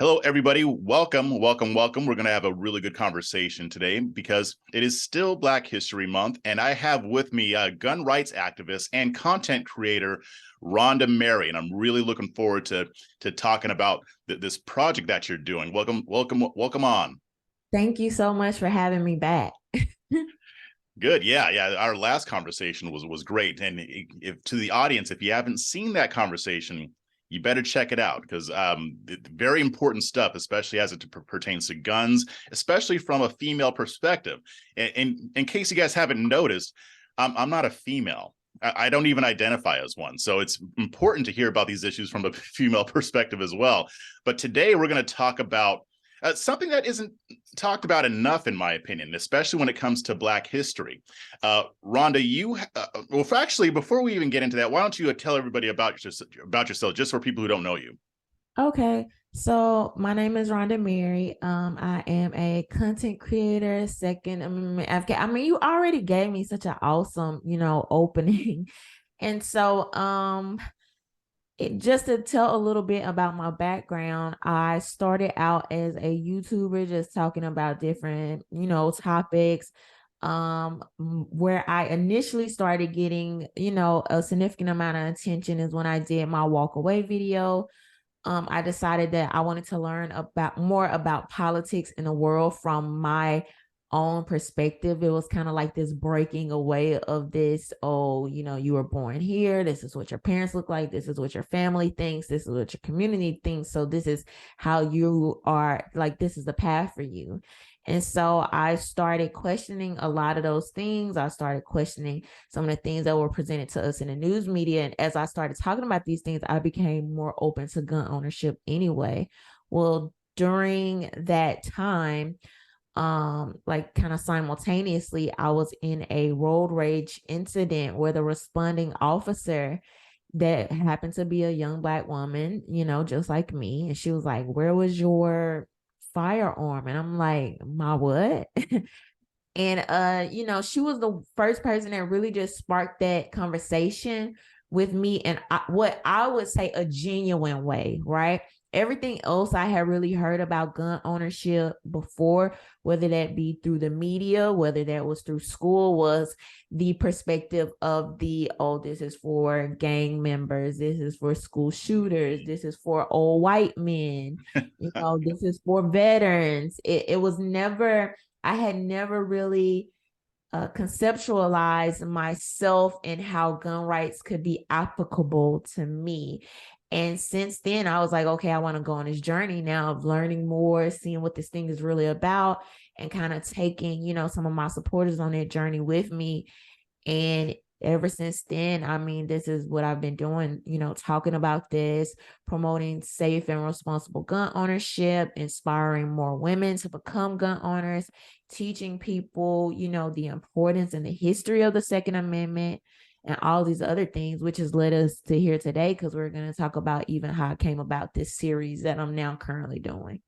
Hello, everybody. Welcome, welcome, welcome. We're going to have a really good conversation today because it is still Black History Month, and I have with me gun rights activist and content creator Rhonda Mary, and I'm really looking forward to talking about this project that you're doing. Welcome, welcome, welcome on. Thank you so much for having me back. Good. Yeah. Our last conversation was great. And if to the audience, if you haven't seen that conversation, you better check it out because very important stuff, especially as it pertains to guns, especially from a female perspective. And in case you guys haven't noticed, I'm not a female. I don't even identify as one. So it's important to hear about these issues from a female perspective as well. But today we're going to talk about something that isn't talked about enough, in my opinion, especially when it comes to Black history. Rhonda, well, actually, before we even get into that, why don't you tell everybody about yourself, just for people who don't know you? Okay, so my name is Rhonda Mary. I am a content creator, Second Amendment advocate. I mean, you already gave me such an awesome, opening. And so, just to tell a little bit about my background, I started out as a YouTuber, just talking about different, topics. Where I initially started getting, a significant amount of attention is when I did my walk away video. I decided that I wanted to learn about more about politics in the world from my own perspective. It was kind of like this breaking away of this, oh, you were born here. This is what your parents look like. This is what your family thinks. This is what your community thinks. So this is how you are, like, this is the path for you. And so I started questioning a lot of those things. I started questioning some of the things that were presented to us in the news media. And as I started talking about these things, I became more open to gun ownership anyway. During that time, like kind of simultaneously, I was in a road rage incident where the responding officer that happened to be a young Black woman, just like me. And she was like, "Where was your firearm?" And I'm like, "My what?" And she was the first person that really just sparked that conversation with me in what I would say a genuine way, right? Everything else I had really heard about gun ownership before, whether that be through the media, whether that was through school, was the perspective of oh, this is for gang members, this is for school shooters, this is for old white men, this is for veterans. It was never, I had never really conceptualized myself and how gun rights could be applicable to me. And since then, I was like, okay, I want to go on this journey now of learning more, seeing what this thing is really about, and kind of taking, some of my supporters on that journey with me. And ever since then, I mean, this is what I've been doing, talking about this, promoting safe and responsible gun ownership, inspiring more women to become gun owners, teaching people, the importance and the history of the Second Amendment and all these other things, which has led us to here today, because we're going to talk about even how I came about this series that I'm now currently doing.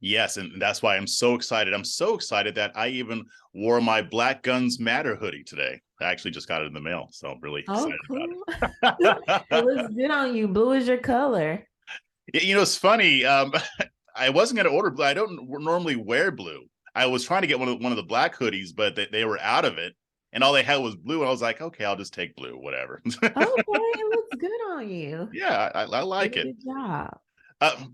Yes, and that's why I'm so excited. I'm so excited that I even wore my Black Guns Matter hoodie today. I actually just got it in the mail, so I'm really Oh, excited cool. about It it. looks good on you. Blue is your color. It's funny. I wasn't going to order blue. I don't normally wear blue. I was trying to get one of the black hoodies, but they were out of it, and all they had was blue. And I was like, okay, I'll just take blue, whatever. Okay, it looks good on you. Yeah, I You did like a it. good job.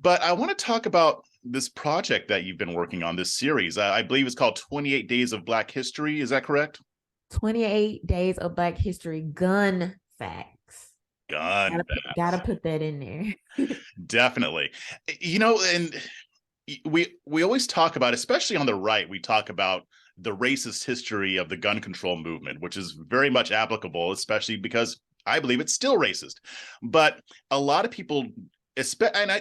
But I want to talk about this project that you've been working on, this series. I believe it's called 28 Days of Black History. Is that correct? 28 Days of Black History gun facts. Gun Gotta bats. put that in there. Definitely. And we always talk about, especially on the right, we talk about the racist history of the gun control movement, which is very much applicable, especially because I believe it's still racist. But a lot of people,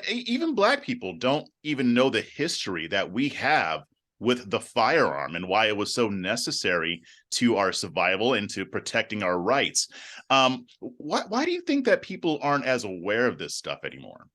even Black people, don't even know the history that we have with the firearm and why it was so necessary to our survival and to protecting our rights. Why do you think that people aren't as aware of this stuff anymore?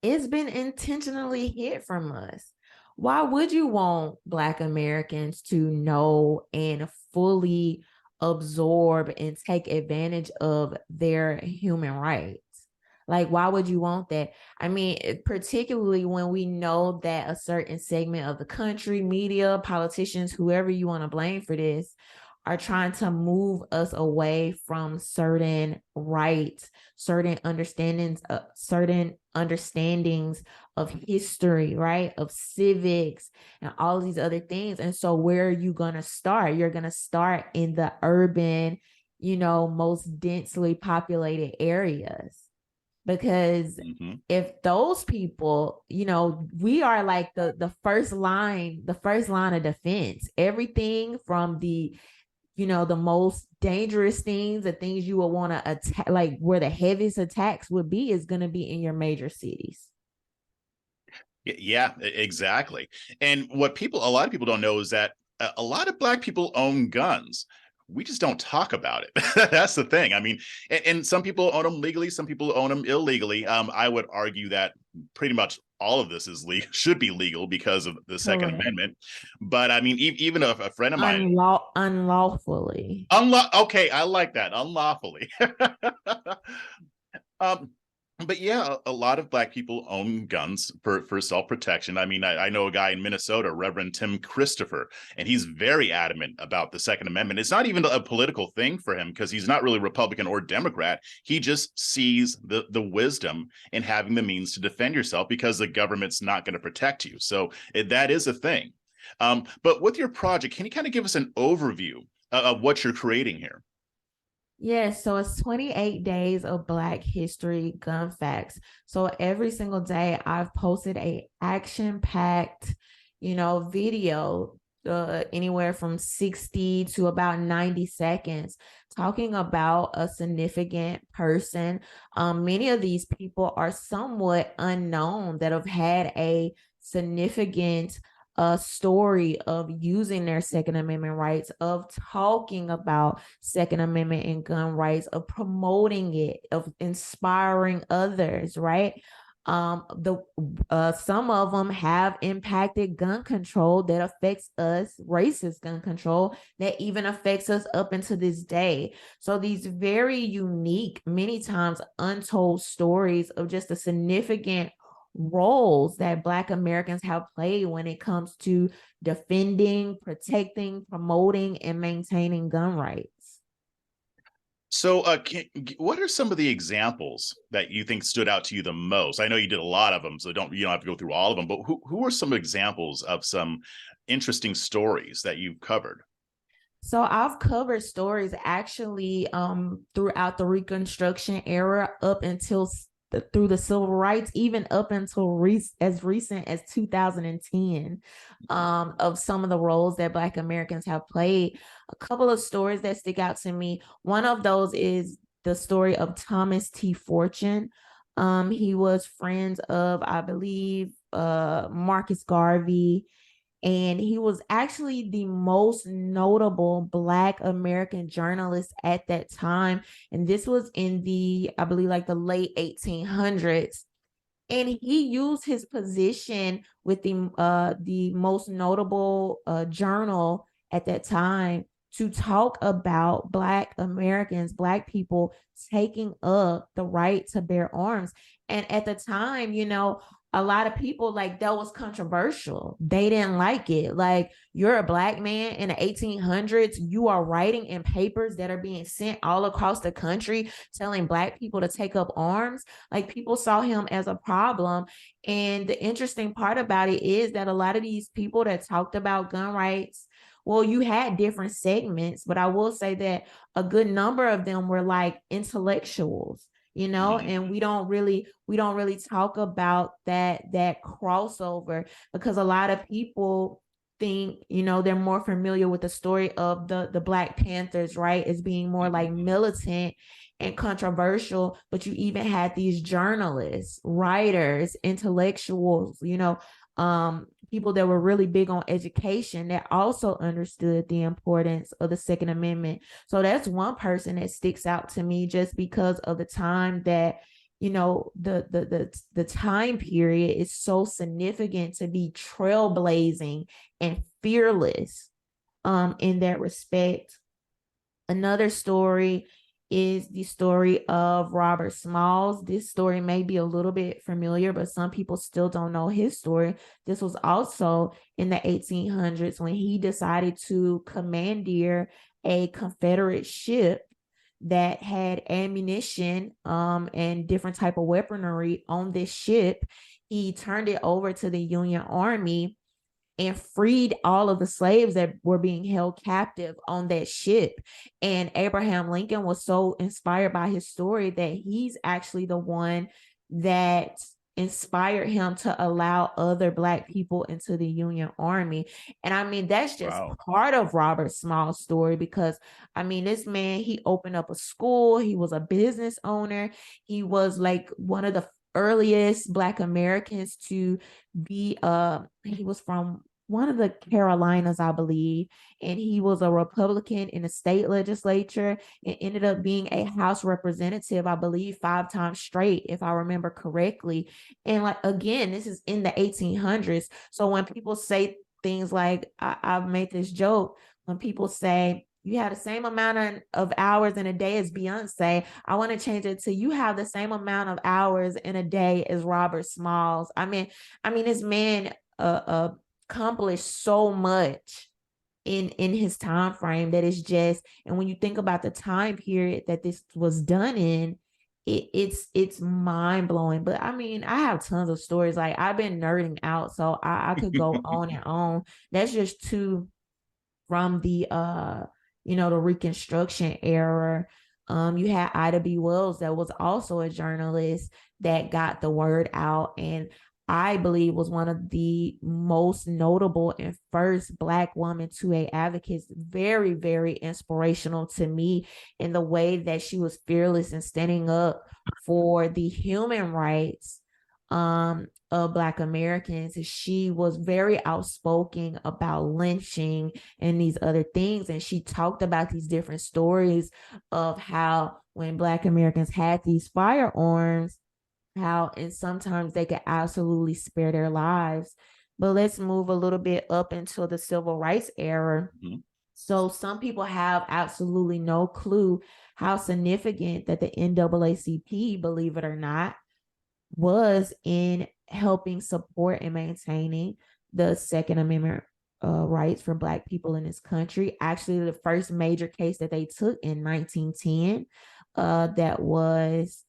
It's been intentionally hid from us. Why would you want Black Americans to know and fully absorb and take advantage of their human rights? Like, why would you want that? I mean, particularly when we know that a certain segment of the country, media, politicians, whoever you want to blame for this, are trying to move us away from certain rights, certain understandings of history, right? Of civics and all these other things. And so where are you going to start? You're going to start in the urban, most densely populated areas, because Mhm. if those people, we are like the first line of defense. Everything from the most dangerous things, the things you would want to attack, like where the heaviest attacks would be, is going to be in your major cities. Yeah, exactly. And what a lot of people don't know is that a lot of Black people own guns. We just don't talk about it. That's the thing. I mean, and some people own them legally, some people own them illegally. I would argue that pretty much all of this is legal, should be legal because of the Second Correct. Amendment. But I mean, even a friend of mine, Unlawfully. okay, I like that, unlawfully. Um, but yeah, a lot of Black people own guns for self-protection. I mean, I know a guy in Minnesota, Reverend Tim Christopher, and he's very adamant about the Second Amendment. It's not even a political thing for him because he's not really Republican or Democrat. He just sees the wisdom in having the means to defend yourself because the government's not going to protect you. So that is a thing. But with your project, can you kind of give us an overview of what you're creating here? Yes, so it's 28 days of Black History gun facts. So every single day I've posted a action-packed, video, anywhere from 60 to about 90 seconds, talking about a significant person. Many of these people are somewhat unknown that have had a significant story of using their Second Amendment rights, of talking about Second Amendment and gun rights, of promoting it, of inspiring others, right? The Some of them have impacted gun control that affects us, racist gun control that even affects us up into this day. So these very unique, many times untold stories of just a significant roles that Black Americans have played when it comes to defending, protecting, promoting, and maintaining gun rights. So, what are some of the examples that you think stood out to you the most? I know you did a lot of them, so you don't have to go through all of them. But who are some examples of some interesting stories that you've covered? So I've covered stories actually throughout the Reconstruction era up until through the civil rights, even up until as recent as 2010, of some of the roles that Black Americans have played. A couple of stories that stick out to me. One of those is the story of Thomas T. Fortune. He was friends of, I believe, Marcus Garvey, and he was actually the most notable Black American journalist at that time. And this was in I believe, like the late 1800s. And he used his position with the most notable journal at that time to talk about Black Americans, Black people taking up the right to bear arms. And at the time, a lot of people, like, that was controversial. They didn't like it. Like, you're a Black man in the 1800s, you are writing in papers that are being sent all across the country telling Black people to take up arms. Like, people saw him as a problem. And the interesting part about it is that a lot of these people that talked about gun rights, well, you had different segments, but I will say that a good number of them were like intellectuals, Mhm. and we don't really talk about that crossover, because a lot of people think, they're more familiar with the story of the Black Panthers, right, as being more like Mhm. militant and controversial. But you even had these journalists, writers, intellectuals, people that were really big on education that also understood the importance of the Second Amendment. So that's one person that sticks out to me, just because of the time that, the time period is so significant to be trailblazing and fearless in that respect. Another story is the story of Robert Smalls. This story may be a little bit familiar, but some people still don't know his story. This was also in the 1800s when he decided to commandeer a Confederate ship that had ammunition and different type of weaponry on this ship. He turned it over to the Union Army and freed all of the slaves that were being held captive on that ship. And Abraham Lincoln was so inspired by his story that he's actually the one that inspired him to allow other Black people into the Union Army. And I mean, that's just Wow. part of Robert Small's story, because I mean, this man, he opened up a school, he was a business owner, he was like one of the earliest Black Americans to be he was from one of the Carolinas, I believe, and he was a Republican in the state legislature and ended up being a House representative, I believe, 5 times straight, if I remember correctly. And like, again, this is in the 1800s. So when people say things like, I've made this joke, when people say, you have the same amount of hours in a day as Beyonce, I want to change it to, you have the same amount of hours in a day as Robert Smalls. I mean, this man accomplished so much in his time frame that is just, and when you think about the time period that this was done in, it's mind-blowing. But I mean, I have tons of stories. Like, I've been nerding out, so I could go on and on. That's just two from the the Reconstruction era. You had Ida B. Wells, that was also a journalist that got the word out, and I believe was one of the most notable and first Black woman 2A advocates. Very, very inspirational to me in the way that she was fearless in standing up for the human rights of Black Americans. She was very outspoken about lynching and these other things. And she talked about these different stories of how when Black Americans had these firearms, how and sometimes they could absolutely spare their lives. But let's move a little bit up into the civil rights era. Mm-hmm. So some people have absolutely no clue how significant that the NAACP, believe it or not, was in helping support and maintaining the Second Amendment rights for Black people in this country. Actually, the first major case that they took in 1910, that was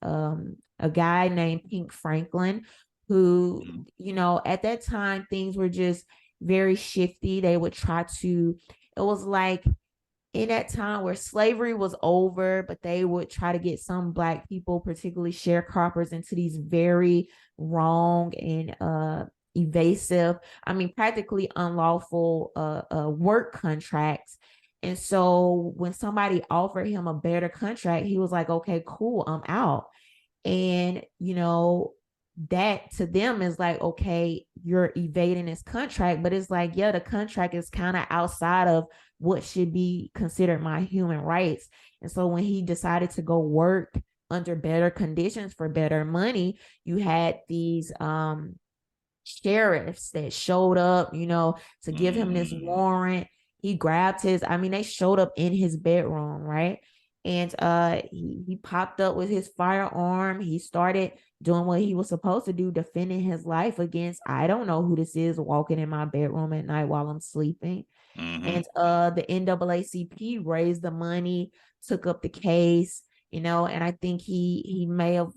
a guy named Pink Franklin, who, at that time, things were just very shifty. They would try to, it was like in that time where slavery was over, but they would try to get some Black people, particularly sharecroppers, into these very wrong and evasive, practically unlawful work contracts. And so when somebody offered him a better contract, he was like, okay, cool, I'm out. And, that to them is like, okay, you're evading this contract, but it's like, yeah, the contract is kind of outside of what should be considered my human rights. And so when he decided to go work under better conditions for better money, you had these sheriffs that showed up, to give him this warrant. He grabbed his, they showed up in his bedroom, right? And he popped up with his firearm. He started doing what he was supposed to do, defending his life against, I don't know who this is, walking in my bedroom at night while I'm sleeping. Mm-hmm. And the NAACP raised the money, took up the case, and I think he may have,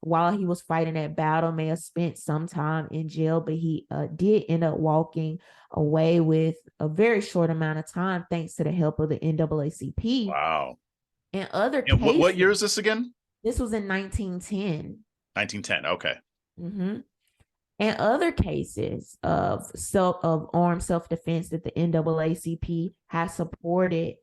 while he was fighting that battle, may have spent some time in jail, but he did end up walking away with a very short amount of time, thanks to the help of the NAACP. Wow. And other cases. What year is this again? This was in 1910. 1910. Okay. Mm-hmm. And other cases of armed self-defense that the NAACP has supported.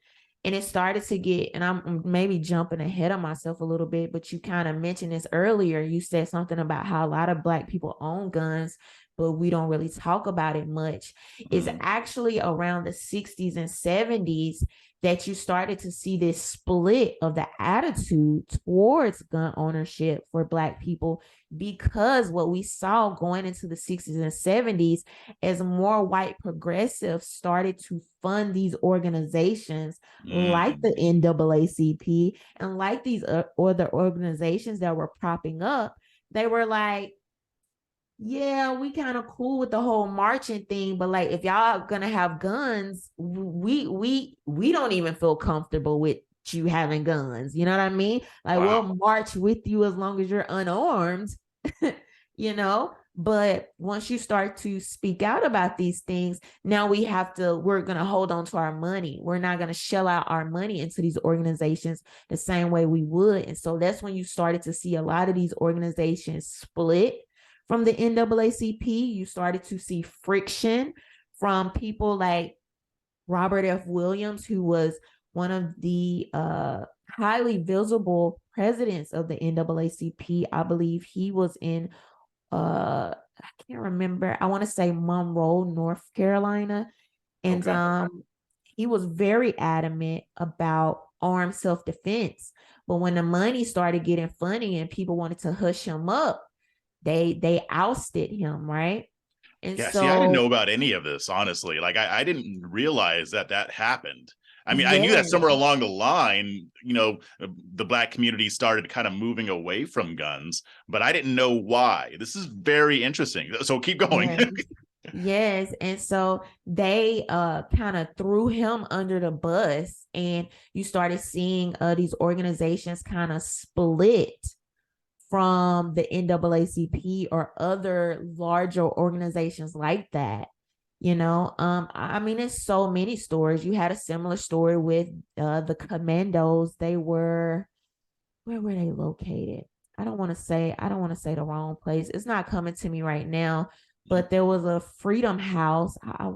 And it started to get, and I'm maybe jumping ahead of myself a little bit, but you kind of mentioned this earlier. You said something about how a lot of Black people own guns, but we don't really talk about it much. It's actually around the 60s and 70s that you started to see this split of the attitude towards gun ownership for Black people, because what we saw going into the 60s and 70s, as more white progressives started to fund these organizations like the NAACP and like these other organizations that were propping up, they were like, yeah, we kind of cool with the whole marching thing, but like if y'all gonna have guns, we don't even feel comfortable with you having guns. You know what I mean? Like Wow. we'll march with you as long as you're unarmed, you know. But once you start to speak out about these things, now we're gonna hold on to our money. We're not gonna shell out our money into these organizations the same way we would. And so that's when you started to see a lot of these organizations split from the NAACP. You started to see friction from people like Robert F. Williams, who was one of the highly visible presidents of the NAACP. I believe he was in, I can't remember, I want to say Monroe, North Carolina. And Okay. he was very adamant about armed self-defense. But when the money started getting funny and people wanted to hush him up, they ousted him, right? And Yeah, see, I didn't so know about any of this, honestly. Like, I didn't realize that that happened. I mean, I knew that yeah, somewhere along the line, the Black community started kind of moving away from guns, but I didn't know why. This is very interesting. So keep going. yes, yes. And so they kind of threw him under the bus, and you started seeing these organizations kind of split from the NAACP or other larger organizations like that. I mean, it's so many stories. You had a similar story with the Commandos. Where were they located? I don't want to say the wrong place. It's not coming to me right now, but there was a Freedom House. I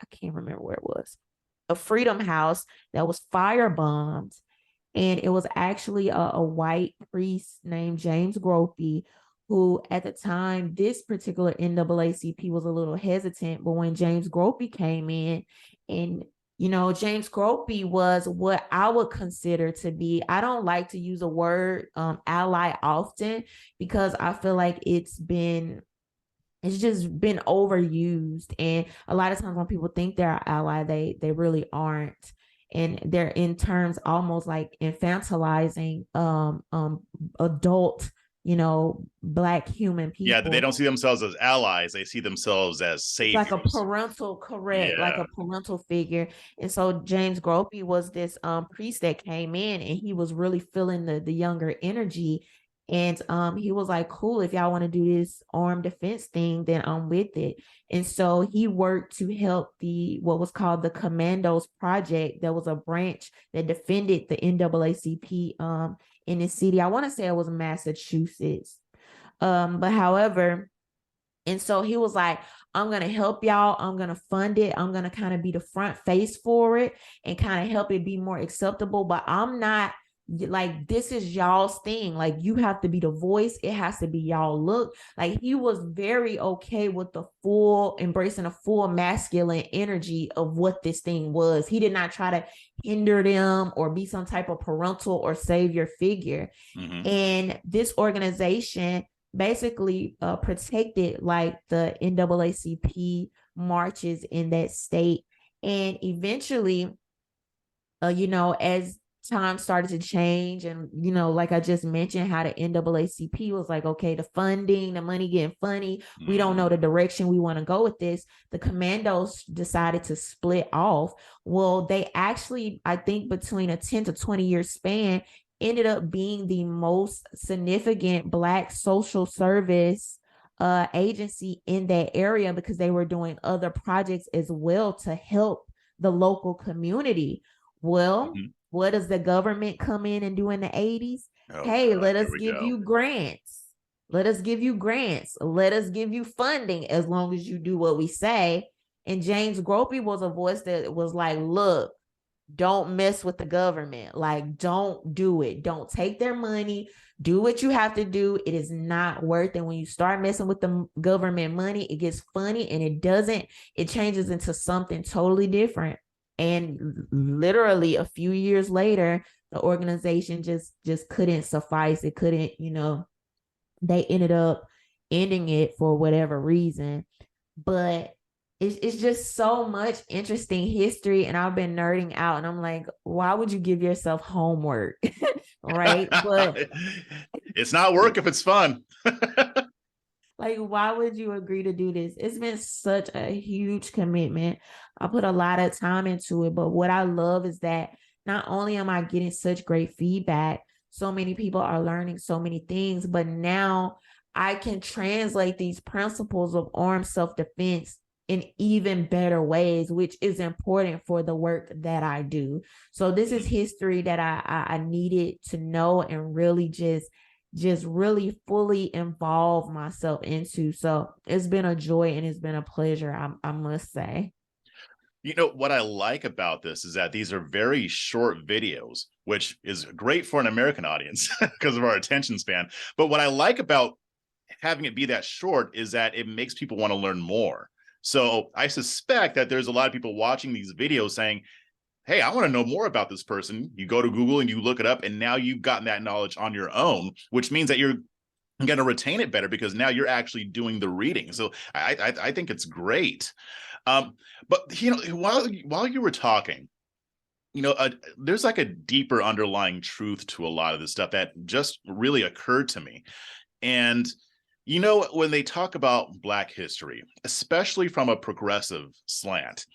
can't remember where it was. A Freedom House that was firebombed, and it was actually a white priest named James Gropey, who at the time, this particular NAACP was a little hesitant, but when James Gropey came in, and James Gropey was what I would consider to be, I don't like to use a word ally often, because I feel like it's just been overused, and a lot of times when people think they're an ally, they really aren't, and they're in terms almost like infantilizing adult, Black human Yeah, they people. don't see themselves as allies. They see themselves as It's like a saviors. parental, correct, like Yeah. a parental figure. And so James Gropey was this priest that came in, and he was really feeling the younger energy. And he was like, cool, if y'all want to do this armed defense thing, then I'm with it. And so he worked to help the what was called the Commandos Project. That was a branch that defended the NAACP in the city. I want to say it was Massachusetts. But however, and so he was like, I'm going to help y'all. I'm going to fund it. I'm going to kind of be the front face for it and kind of help it be more acceptable. But I'm not like, this is y'all's thing. Like, you have to be the voice. It has to be y'all look. Like, he was very okay with embracing the full masculine energy of what this thing was. He did not try to hinder them or be some type of parental or savior figure. And this organization basically protected like the NAACP marches in that state. And eventually, as time started to change, and like I just mentioned, how the NAACP was like, okay, the funding, the money getting funny, we don't know the direction we want to go with this. The Commandos decided to split off. Well, they actually, I think between a 10 to 20-year span, ended up being the most significant Black social service agency in that area, because they were doing other projects as well to help the local community. Well, what does the government come in and do in the 80s? Oh Hey, God, let here us we give go. you grants. Let us give you grants. Let us give you funding as long as you do what we say. And James Gropey was a voice that was like, look, don't mess with the government. Like, don't do it. Don't take their money. Do what you have to do. It is not worth it. When you start messing with the government money, it gets funny, and it changes into something totally different. And literally a few years later, the organization just couldn't suffice. It couldn't, they ended up ending it for whatever reason. But it's just so much interesting history, and I've been nerding out, and I'm like, why would you give yourself homework? Right? But It's not work if it's fun. like, why would you agree to do this? It's been such a huge commitment. I put a lot of time into it, but what I love is that not only am I getting such great feedback, so many people are learning so many things, but now I can translate these principles of armed self-defense in even better ways, which is important for the work that I do. So this is history that I needed to know and really just really fully involve myself into. So it's been a joy and it's been a pleasure, I must say. What I like about this is that these are very short videos, which is great for an American audience because of our attention span. But what I like about having it be that short is that it makes people want to learn more. So I suspect that there's a lot of people watching these videos saying, hey, I want to know more about this person. You go to Google and you look it up, and now you've gotten that knowledge on your own, which means that you're going to retain it better because now you're actually doing the reading. So I think it's great. But while you were talking, there's like a deeper underlying truth to a lot of this stuff that just really occurred to me. And when they talk about Black history, especially from a progressive slant,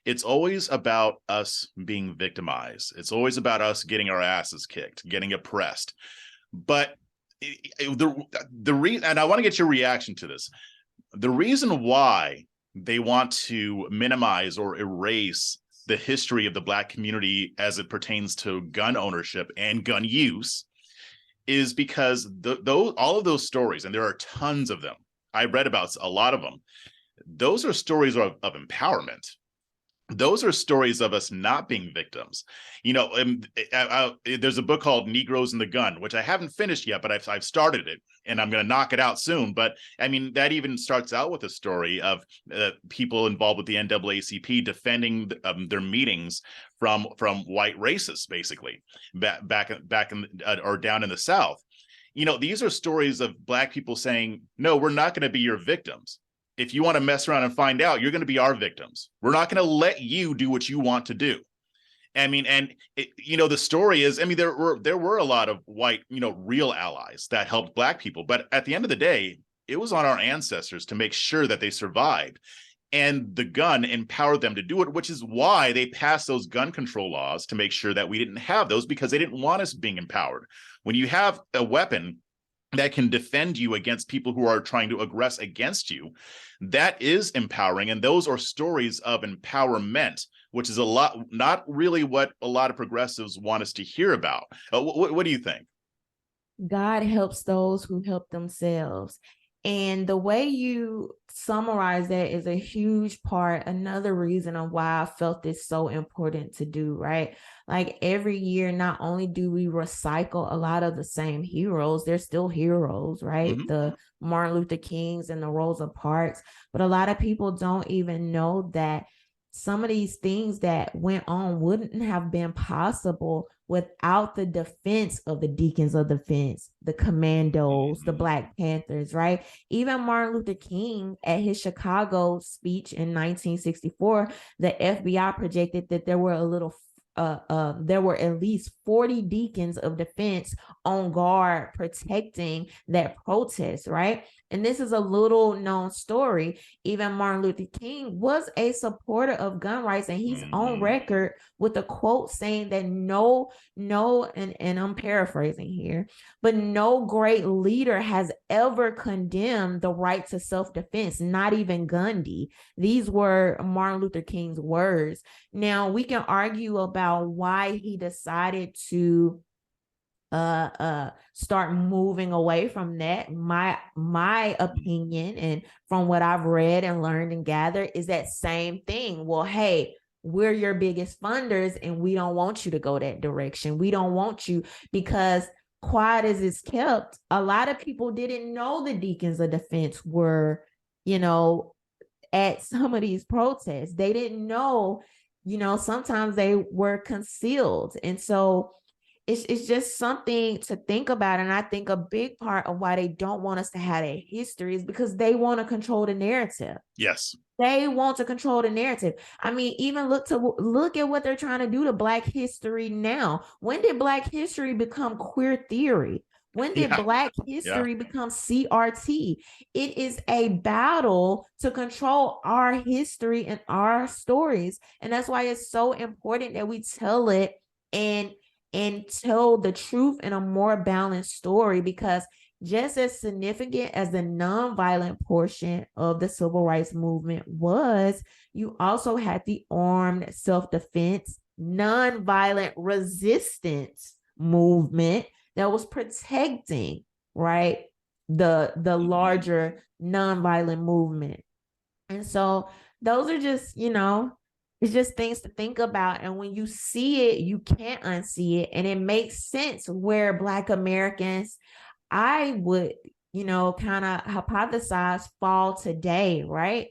it's always about us being victimized. It's always about us getting our asses kicked, getting oppressed. But and I want to get your reaction to this. The reason why they want to minimize or erase the history of the Black community as it pertains to gun ownership and gun use is because all of those stories, and there are tons of them, I read about a lot of them, those are stories of empowerment. Those are stories of us not being victims. There's a book called Negroes and the Gun, which I haven't finished yet, but I've started it and I'm going to knock it out soon. But I mean, that even starts out with a story of people involved with the NAACP defending their meetings from white racists, basically back in or down in the South. These are stories of Black people saying, no, we're not going to be your victims. If you want to mess around and find out, you're going to be our victims. We're not going to let you do what you want to do. I mean, and the story is, I mean, there were a lot of white, real allies that helped Black people. But at the end of the day, it was on our ancestors to make sure that they survived. And the gun empowered them to do it, which is why they passed those gun control laws to make sure that we didn't have those, because they didn't want us being empowered. When you have a weapon that can defend you against people who are trying to aggress against you, that is empowering. And those are stories of empowerment, which is not really what a lot of progressives want us to hear about. What do you think? God helps those who help themselves. And the way you summarize that is a huge part, another reason of why I felt this so important to do, right? Like every year, not only do we recycle a lot of the same heroes, they're still heroes, right? Mm-hmm. The Martin Luther Kings and the Rosa Parks, but a lot of people don't even know that some of these things that went on wouldn't have been possible without the defense of the Deacons of Defense, the Commandos, the Black Panthers, right? Even Martin Luther King at his Chicago speech in 1964, the FBI projected that there were there were at least 40 deacons of defense on guard protecting that protest, right? And this is a little known story. Even Martin Luther King was a supporter of gun rights, and he's on record with a quote saying that and I'm paraphrasing here, but no great leader has ever condemned the right to self-defense, not even Gandhi. These were Martin Luther King's words. Now, we can argue about why he decided to start moving away from that. My opinion, and from what I've read and learned and gathered, is that same thing. Well, hey, we're your biggest funders and we don't want you to go that direction. We don't want you, because quiet as it's kept, a lot of people didn't know the deacons of defense were, you know, at some of these protests. They didn't know, sometimes they were concealed. And so it's just something to think about. And I think a big part of why they don't want us to have a history is because they want to control the narrative. Yes. They want to control the narrative. I mean, even look at what they're trying to do to Black history now. When did Black history become queer theory? When did Yeah. Black Yeah. history become CRT? It is a battle to control our history and our stories. And that's why it's so important that we tell it and tell the truth in a more balanced story, because just as significant as the nonviolent portion of the civil rights movement was, you also had the armed self-defense, nonviolent resistance movement that was protecting, right, the larger nonviolent movement. And so those are just, it's just things to think about. And when you see it, you can't unsee it. And it makes sense where Black Americans, I would, kind of hypothesize, fall today, right?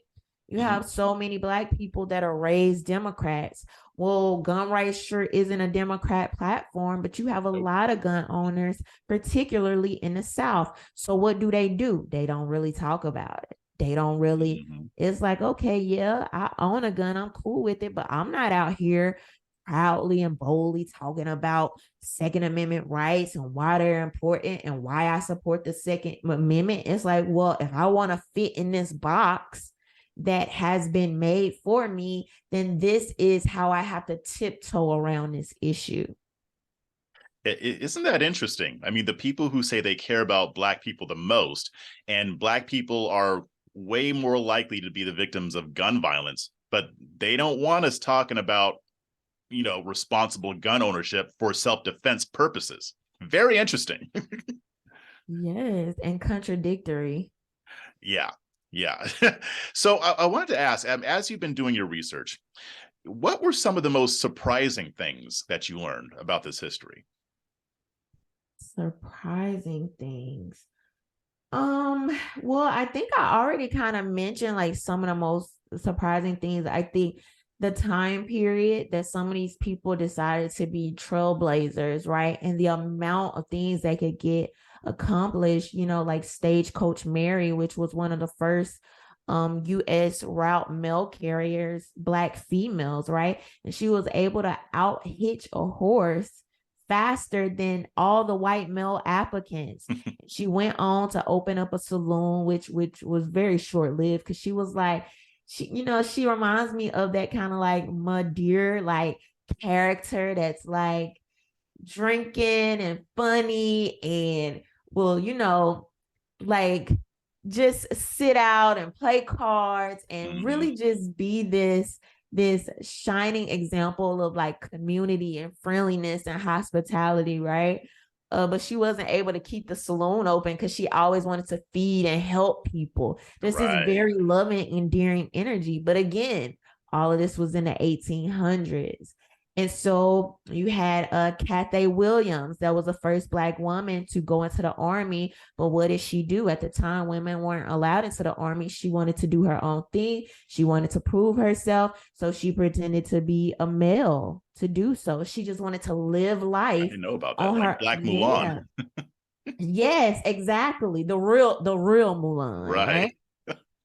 You have so many Black people that are raised Democrats. Well, gun rights sure isn't a Democrat platform, but you have a lot of gun owners, particularly in the South. So what do? They don't really talk about it. They don't really, it's like, okay, yeah, I own a gun. I'm cool with it, but I'm not out here proudly and boldly talking about Second Amendment rights and why they're important and why I support the Second Amendment. It's like, well, if I want to fit in this box that has been made for me, then this is how I have to tiptoe around this issue. Isn't that interesting? I mean, the people who say they care about Black people the most, and Black people are way more likely to be the victims of gun violence, but they don't want us talking about, responsible gun ownership for self-defense purposes. Very interesting. Yes, and contradictory. Yeah. Yeah. So I wanted to ask, as you've been doing your research, what were some of the most surprising things that you learned about this history? Surprising things. Well, I think I already kind of mentioned like some of the most surprising things. I think the time period that some of these people decided to be trailblazers, right? And the amount of things they could get accomplished, like Stagecoach Mary, which was one of the first US route mail carriers, Black females, right? And she was able to out hitch a horse faster than all the white male applicants. She went on to open up a saloon, which was very short lived, because she was like, she reminds me of that kind of like Madeir like character that's like drinking and funny and will, like just sit out and play cards and really just be this shining example of like community and friendliness and hospitality, right? But she wasn't able to keep the saloon open because she always wanted to feed and help people. Just this very loving, endearing energy. But again, all of this was in the 1800s. And so you had Cathay Williams, that was the first Black woman to go into the Army. But what did she do? At the time, women weren't allowed into the Army. She wanted to do her own thing. She wanted to prove herself. So she pretended to be a male to do so. She just wanted to live life. I didn't know about that. On Like her, Black Mulan. Yeah. Yes, exactly. The real Mulan, right?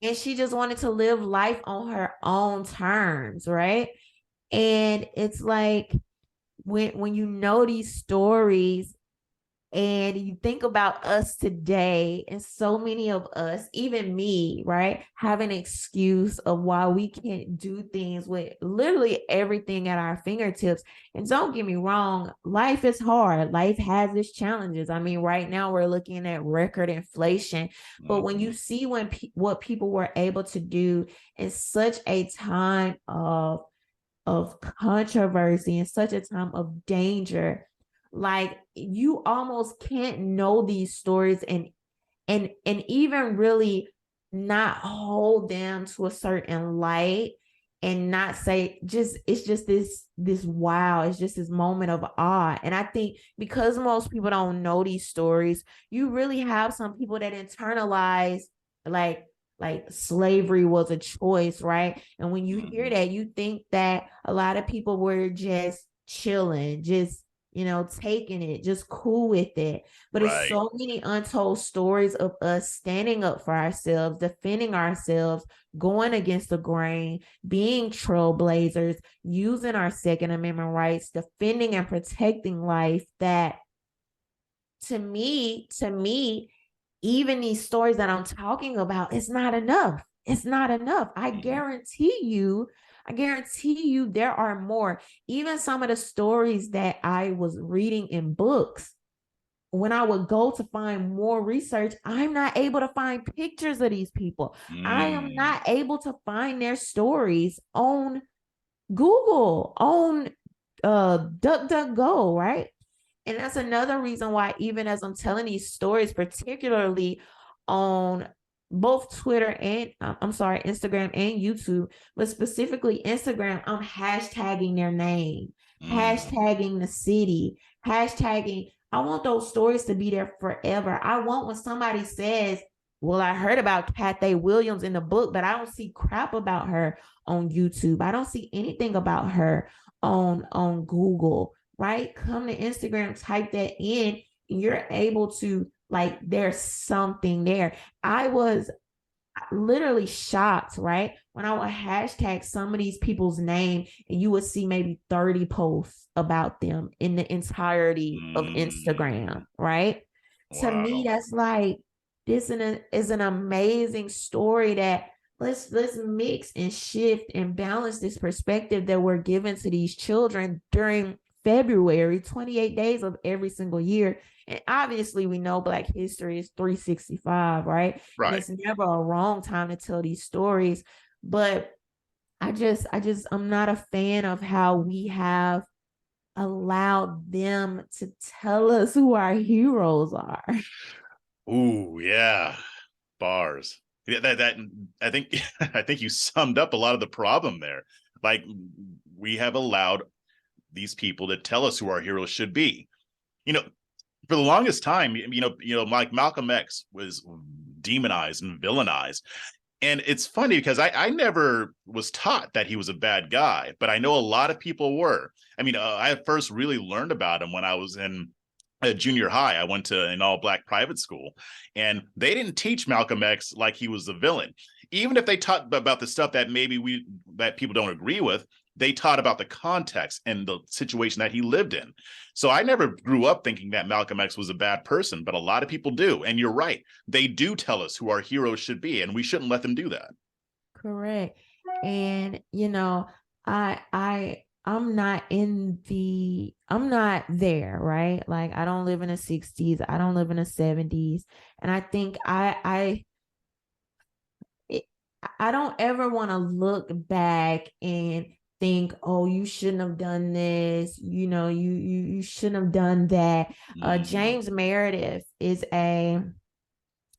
And she just wanted to live life on her own terms, right? And it's like when you know these stories and you think about us today, and so many of us, even me, right, have an excuse of why we can't do things with literally everything at our fingertips. And don't get me wrong, life is hard. Life has its challenges. I mean, right now we're looking at record inflation, but when you see what people were able to do in such a time of controversy and such a time of danger, like you almost can't know these stories and even really not hold them to a certain light and not say, just it's just this wow, it's just this moment of awe. And I think because most people don't know these stories, you really have some people that internalize like slavery was a choice, right? And when you hear Mhm. that, you think that a lot of people were just chilling, just taking it, just cool with it. But it's Right. so many untold stories of us standing up for ourselves, defending ourselves, going against the grain, being trailblazers, using our Second Amendment rights, defending and protecting life, that to me, even these stories that I'm talking about, it's not enough. It's not enough. Mhm. I guarantee you there are more. Even some of the stories that I was reading in books, when I would go to find more research, I'm not able to find pictures of these people. I am Mm. not able to find their stories on Google, on DuckDuckGo, right? And that's another reason why, even as I'm telling these stories, particularly on both Twitter and I'm sorry, Instagram and YouTube, but specifically Instagram, I'm hashtagging their name, Mm. hashtagging the city, hashtagging. I want those stories to be there forever. I want when somebody says, well, I heard about Cathay Williams in the book, but I don't see crap about her on YouTube. I don't see anything about her on Google, right? Come to Instagram, type that in, and you're able to, like, there's something there. I was literally shocked, right? When I would hashtag some of these people's name, and you would see maybe 30 posts about them in the entirety of Mm. Instagram, right? To me, Wow. that's like, this is an amazing story that let's mix and shift and balance this perspective that we're given to these children during February, 28 days of every single year. And obviously, we know Black history is 365, right? And Right. it's never a wrong time to tell these stories. But I'm not a fan of how we have allowed them to tell us who our heroes are. Ooh, yeah. Bars. Yeah, that I think I think you summed up a lot of the problem there. Like, we have allowed these people to tell us who our heroes should be. You know, for the longest time, like Malcolm X was demonized and villainized. And it's funny because I never was taught that he was a bad guy, but I know a lot of people were. I mean, I first really learned about him when I was in junior high. I went to an all black private school, and they didn't teach Malcolm X like he was the villain. Even if they taught about the stuff that that people don't agree with, they taught about the context and the situation that he lived in. So I never grew up thinking that Malcolm X was a bad person, but a lot of people do. And you're right. They do tell us who our heroes should be, and we shouldn't let them do that. Correct. And I'm not there, right? Like, I don't live in the 60s, I don't live in the 70s. And I think it, I don't ever want to look back and think, oh, you shouldn't have done this, you shouldn't have done that. Mm. James Meredith is a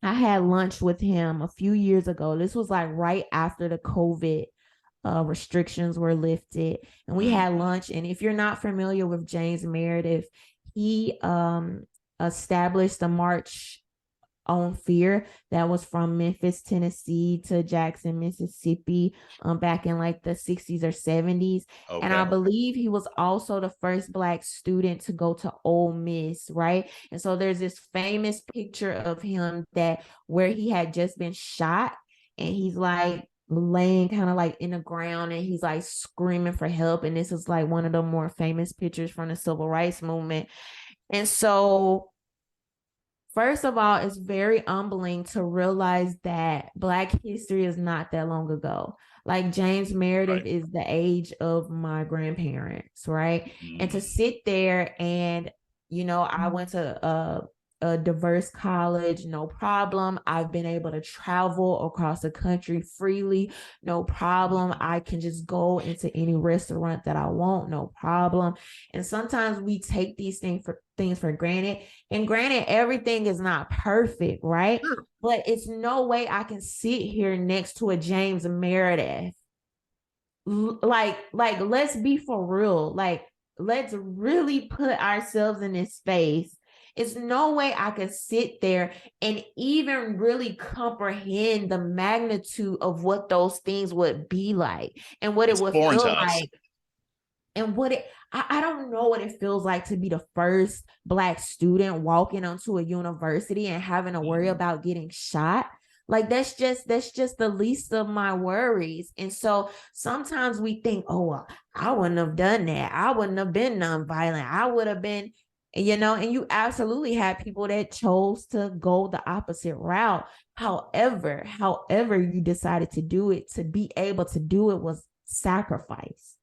I had lunch with him a few years ago. This was like right after the COVID restrictions were lifted, and we had Mm. lunch. And if you're not familiar with James Meredith, he established the March on Fear that was from Memphis, Tennessee to Jackson, Mississippi, back in like the 60s or 70s. And I Okay. believe he was also the first Black student to go to Ole Miss, right? And so there's this famous picture of him that where he had just been shot, and he's like laying kind of like in the ground, and he's like screaming for help. And this is like one of the more famous pictures from the civil rights movement. And so, first of all, it's very humbling to realize that Black history is not that long ago. Like, James Meredith Right. is the age of my grandparents, right? And to Mm. sit there and, I went to a diverse college, no problem. I've been able to travel across the country freely, no problem. I can just go into any restaurant that I want, no problem. And sometimes we take these things for granted. And granted, everything is not perfect, right? Sure. But it's no way I can sit here next to a James Meredith like let's be for real. Like, let's really put ourselves in this space. It's no way I could sit there and even really comprehend the magnitude of what those things would be like and what it It's would foreign to feel us. like and what it I don't know what it feels like to be the first Black student walking onto a university and having to worry Mhm. about getting shot. Like, that's just the least of my worries. And so sometimes we think, oh well, I wouldn't have done that, I wouldn't have been nonviolent, I would have been, and you absolutely had people that chose to go the opposite route. However you decided to do it, to be able to do it was sacrifice.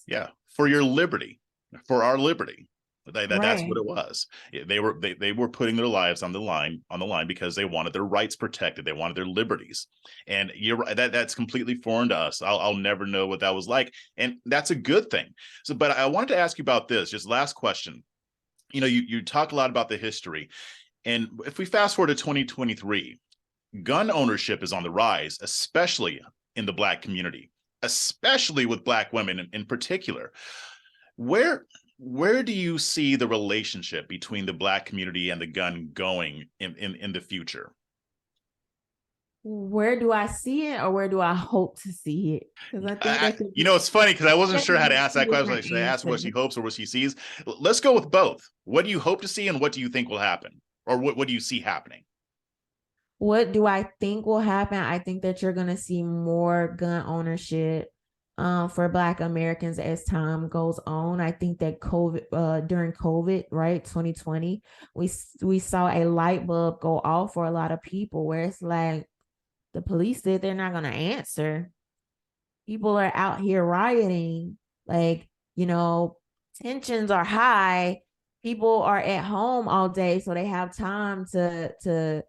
Yeah, for your liberty, for our liberty. That's what Right. it was. They were putting their lives on the line because they wanted their rights protected. They wanted their liberties, and you're right. That's completely foreign to us. I'll never know what that was like, and that's a good thing. So, but I wanted to ask you about this. Just last question. You talk a lot about the history, and if we fast forward to 2023, gun ownership is on the rise, especially in the Black community, especially with Black women in particular. Where where do you see the relationship between the Black community and the gun going in the future? Where do I see it, or where do I hope to see it? Because I think that could It's funny because I wasn't that sure could how to be ask two that question. Like, different should I ask what answers. she hopes or what she sees? Let's go with both. What do you hope to see, and what do you think will happen, or what do you see happening? What do I think will happen? I think that you're going to see more gun ownership for Black Americans as time goes on. I think that during COVID, right, 2020, we saw a light bulb go off for a lot of people, where it's like the police said they're not going to answer. People are out here rioting, like, tensions are high, people are at home all day, so they have time to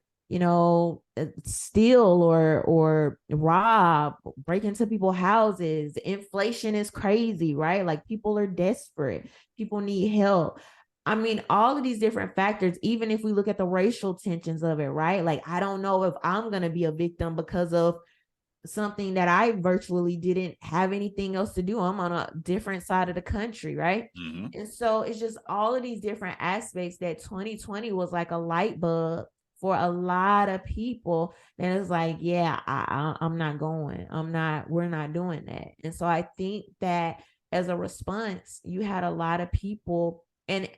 steal or rob, break into people's houses. Inflation is crazy, right? Like, people are desperate, people need help. I mean, all of these different factors, even if we look at the racial tensions of it, right? Like, I don't know if I'm going to be a victim because of something that I virtually didn't have anything else to do. I'm on a different side of the country, right? Mm-hmm. And so it's just all of these different aspects that 2020 was like a light bulb for a lot of people. And it's like, yeah, I'm not going. We're not doing that. And so I think that as a response, you had a lot of people, and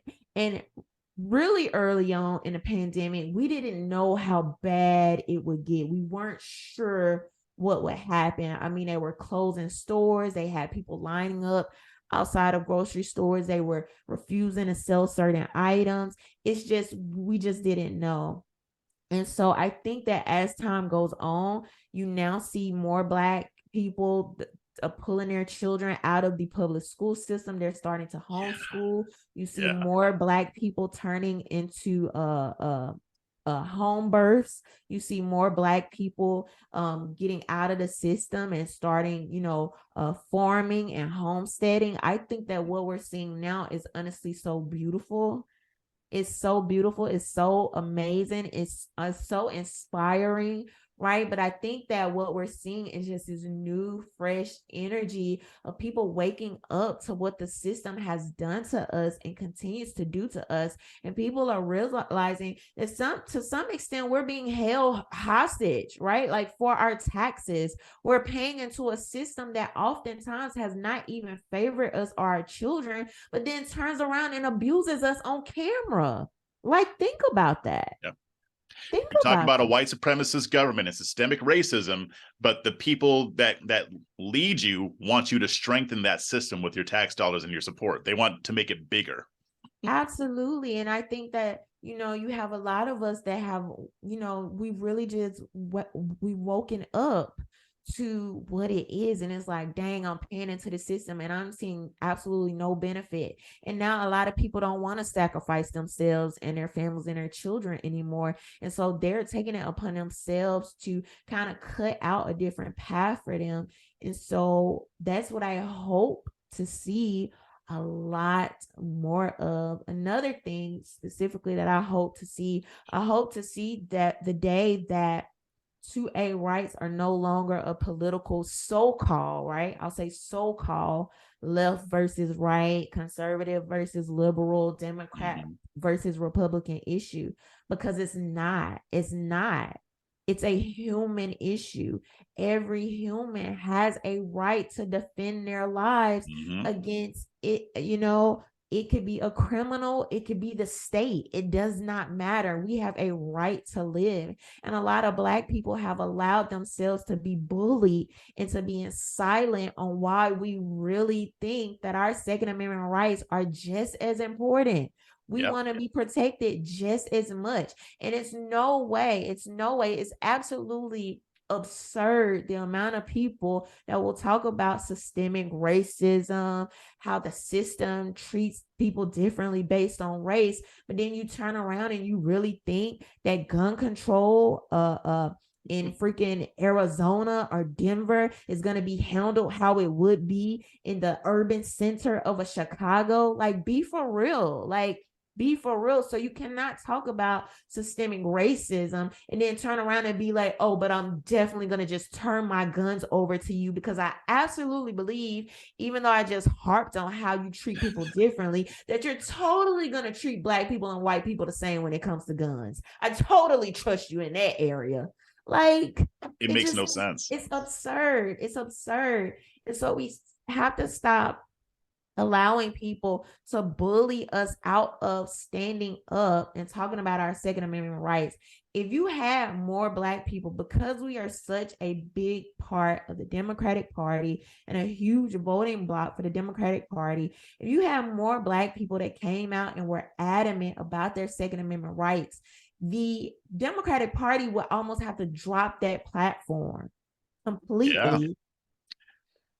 really early on in the pandemic, we didn't know how bad it would get. We weren't sure what would happen. I mean, they were closing stores, they had people lining up outside of grocery stores, they were refusing to sell certain items. It's just, we just didn't know. And so I think that as time goes on, you now see more Black people pulling their children out of the public school system. They're starting to homeschool. You see Yeah. more Black people turning into home births. You see more Black people getting out of the system and starting, farming and homesteading. I think that what we're seeing now is honestly so beautiful. It's so beautiful. It's so amazing. It's so inspiring, right? But I think that what we're seeing is just this new, fresh energy of people waking up to what the system has done to us and continues to do to us. And people are realizing that to some extent, we're being held hostage, right? Like, for our taxes, we're paying into a system that oftentimes has not even favored us or our children, but then turns around and abuses us on camera. Like, think about that. Yeah. Think You talk about about a that. white supremacist government and systemic racism, but the people that lead you want you to strengthen that system with your tax dollars and your support. They want to make it bigger. Absolutely. And I think that, you have a lot of us that have, we really just, we woken up to what it is. And it's like, dang, I'm paying into the system and I'm seeing absolutely no benefit. And now a lot of people don't want to sacrifice themselves and their families and their children anymore. And so they're taking it upon themselves to kind of cut out a different path for them. And so that's what I hope to see a lot more of. Another thing specifically that I hope to see that the day that 2A rights are no longer a political so-called, right? I'll say so-called left versus right, conservative versus liberal, Democrat Mhm. versus Republican issue, because it's not. It's not. It's a human issue. Every human has a right to defend their lives Mhm. against it. It could be a criminal, it could be the state. It does not matter. We have a right to live. And a lot of Black people have allowed themselves to be bullied into being silent on why we really think that our Second Amendment rights are just as important. We Yep. want to be protected just as much. And it's absolutely absurd the amount of people that will talk about systemic racism, how the system treats people differently based on race, but then you turn around and you really think that gun control in freaking Arizona or Denver is going to be handled how it would be in the urban center of a Chicago. Like, be for real. Be for real. So you cannot talk about systemic racism and then turn around and be like, oh, but I'm definitely going to just turn my guns over to you, because I absolutely believe, even though I just harped on how you treat people differently, that you're totally going to treat Black people and white people the same when it comes to guns. I totally trust you in that area. Like, It it makes just, no sense. it's absurd. It's absurd. And so we have to stop allowing people to bully us out of standing up and talking about our Second Amendment rights. If you had more Black people, because we are such a big part of the Democratic Party and a huge voting bloc for the Democratic Party, if you have more Black people that came out and were adamant about their Second Amendment rights, the Democratic Party would almost have to drop that platform Yeah. completely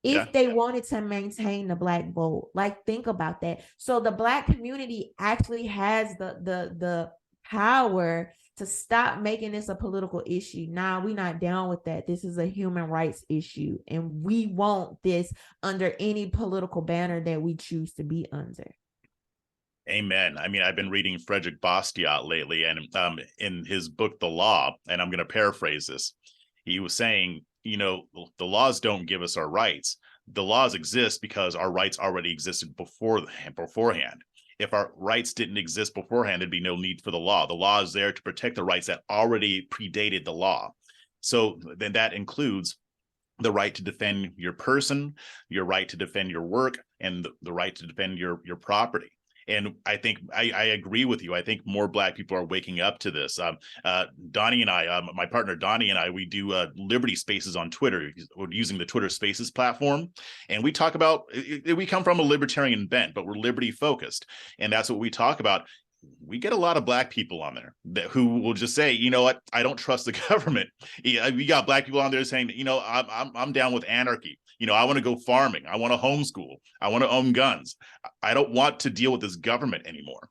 Yeah. if they wanted to maintain the Black vote. Like, think about that. So the Black community actually has the power to stop making this a political issue. Nah, we're not down with that. This is a human rights issue, and we want this under any political banner that we choose to be under. Amen. I mean, I've been reading Frederick Bastiat lately, and in his book, The Law, and I'm going to paraphrase this, he was saying, the laws don't give us our rights. The laws exist because our rights already existed beforehand. If our rights didn't exist beforehand, there'd be no need for the law. The law is there to protect the rights that already predated the law. So then that includes the right to defend your person, your right to defend your work, and the right to defend your property. And I think I agree with you. I think more Black people are waking up to this. Donnie and I, my partner Donnie and I, we do Liberty Spaces on Twitter. We're using the Twitter Spaces platform, and we talk about. We come from a libertarian bent, but we're liberty focused, and that's what we talk about. We get a lot of Black people on there who will just say, you know what, I don't trust the government. We got Black people on there saying, I'm down with anarchy. I want to go farming. I want to homeschool. I want to own guns. I don't want to deal with this government anymore.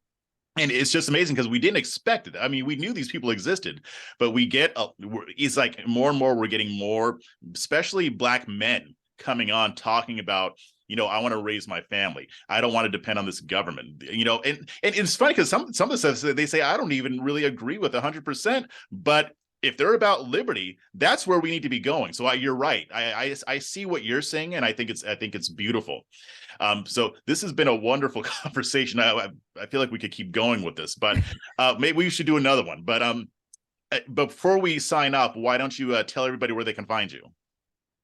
And it's just amazing because we didn't expect it. I mean, we knew these people existed, but it's like more and more we're getting more, especially Black men coming on talking about, I want to raise my family. I don't want to depend on this government. And it's funny because some of the stuff they say I don't even really agree with 100%, but if they're about liberty, that's where we need to be going. So you're right. I see what you're saying, and I think it's beautiful. So this has been a wonderful conversation. I feel like we could keep going with this, but maybe we should do another one. But before we sign off, why don't you tell everybody where they can find you?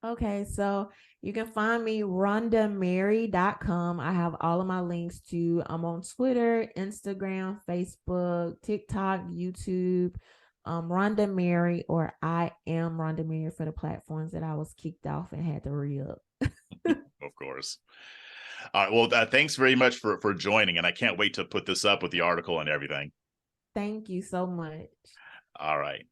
Okay, so you can find me rhondamary.com. I have all of my links to, I'm on Twitter, Instagram, Facebook, TikTok, YouTube, Rhonda Mary, or I am Rhonda Mary for the platforms that I was kicked off and had to re-up. Of course. All right. Well, thanks very much for joining, and I can't wait to put this up with the article and everything. Thank you so much. All right.